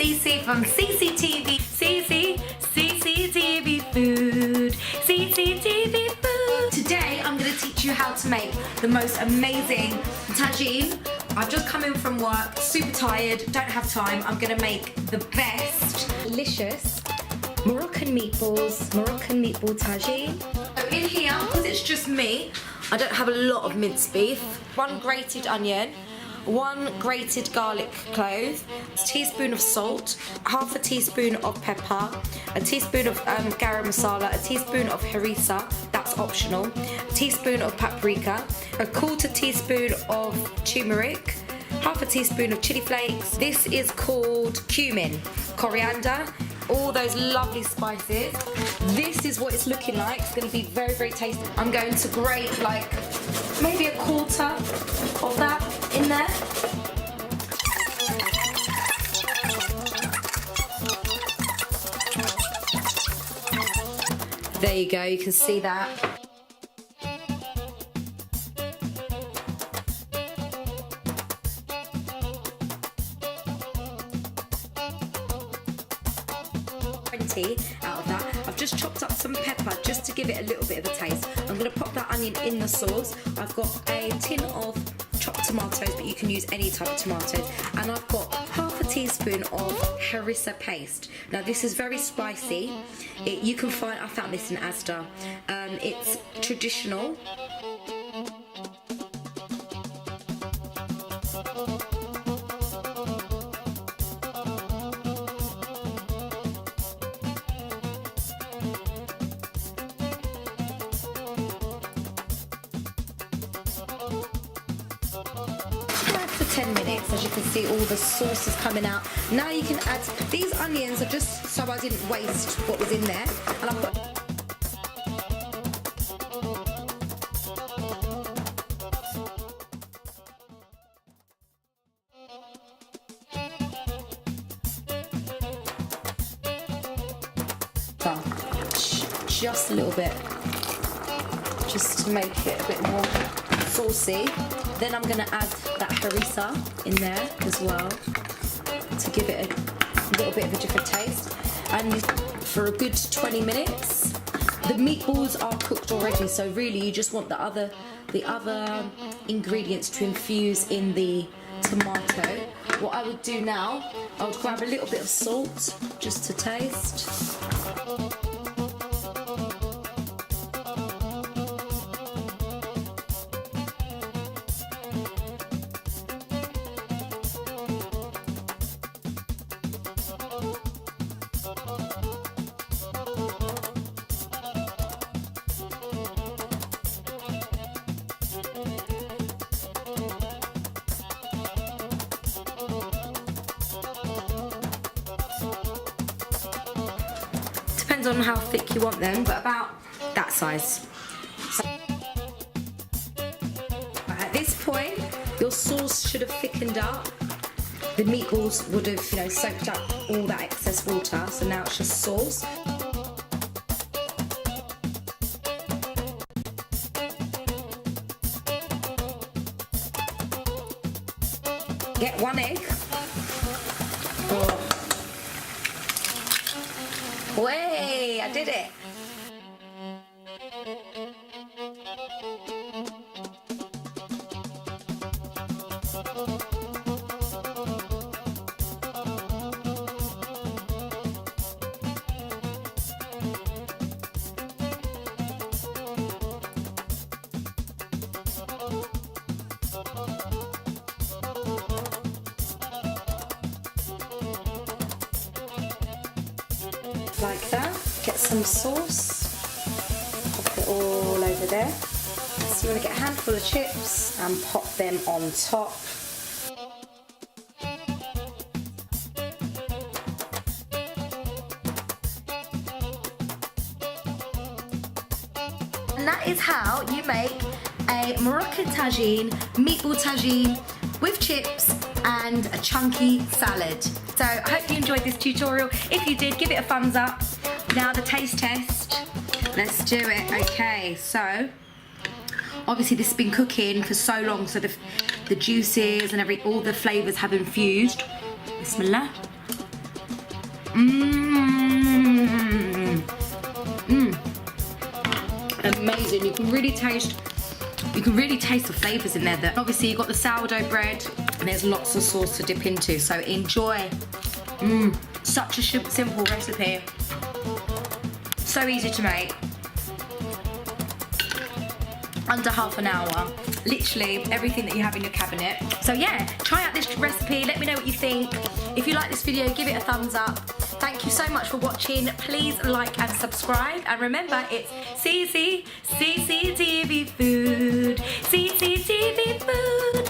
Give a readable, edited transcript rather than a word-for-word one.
SISI from CCTV. CCTV food. CCTV food. Today I'm going to teach you how to make the most amazing tagine. I've just come in from work, super tired, don't have time. I'm going to make the best, delicious Moroccan meatballs, Moroccan meatball tagine. So in here, because it's just me, I don't have a lot of minced beef. 1 grated onion, 1 grated garlic clove, a teaspoon of salt, half a teaspoon of pepper, a teaspoon of garam masala, a teaspoon of harissa, that's optional, a teaspoon of paprika, a 1/4 teaspoon of turmeric, half a teaspoon of chili flakes. This is called cumin, coriander, all those lovely spices. This is what it's looking like. It's going to be very, very tasty. I'm going to grate like maybe a 1/4 of that in there. There you go, you can see that. Out of that, I've just chopped up some pepper just to give it a little bit of a taste. I'm going to pop that onion in the sauce. I've got a tin of chopped tomatoes, but you can use any type of tomatoes, and I've got half a teaspoon of harissa paste. Now this is very spicy. You can find, I found this in Asda. It's traditional. For 10 minutes, as you can see, all the sauce is coming out. Now you can add these onions, are just so I didn't waste what was in there, and I put just a little bit, just to make it a bit more saucy. Then I'm going to add that harissa in there as well to give it a little bit of a different taste. And for a good 20 minutes, the meatballs are cooked already, so really you just want the other ingredients to infuse in the tomato. What I would do now, I would grab a little bit of salt just to taste. Depends on how thick you want them, but about that size. At this point, your sauce should have thickened up. The meatballs would have, soaked up all that excess water, so now it's just sauce. Get 1 egg. Way, I did it. Like that. Get some sauce, pop it all over there. So you want to get a handful of chips and pop them on top. And that is how you make a Moroccan tagine, meatball tagine with chips and a chunky salad. So I hope you enjoyed this tutorial. If you did, give it a thumbs up. Now the taste test. Let's do it. Okay, so obviously this has been cooking for so long, so the juices and all the flavours have infused. Bismillah. Amazing. You can really taste the flavours in there. That obviously you've got the sourdough bread and there's lots of sauce to dip into, so enjoy. Such a simple recipe. So easy to make. Under half an hour. Literally everything that you have in your cabinet. So yeah, try out this recipe. Let me know what you think. If you like this video, give it a thumbs up. Thank you so much for watching. Please like and subscribe. And remember, it's SISI, CCTV Food. CCTV Food.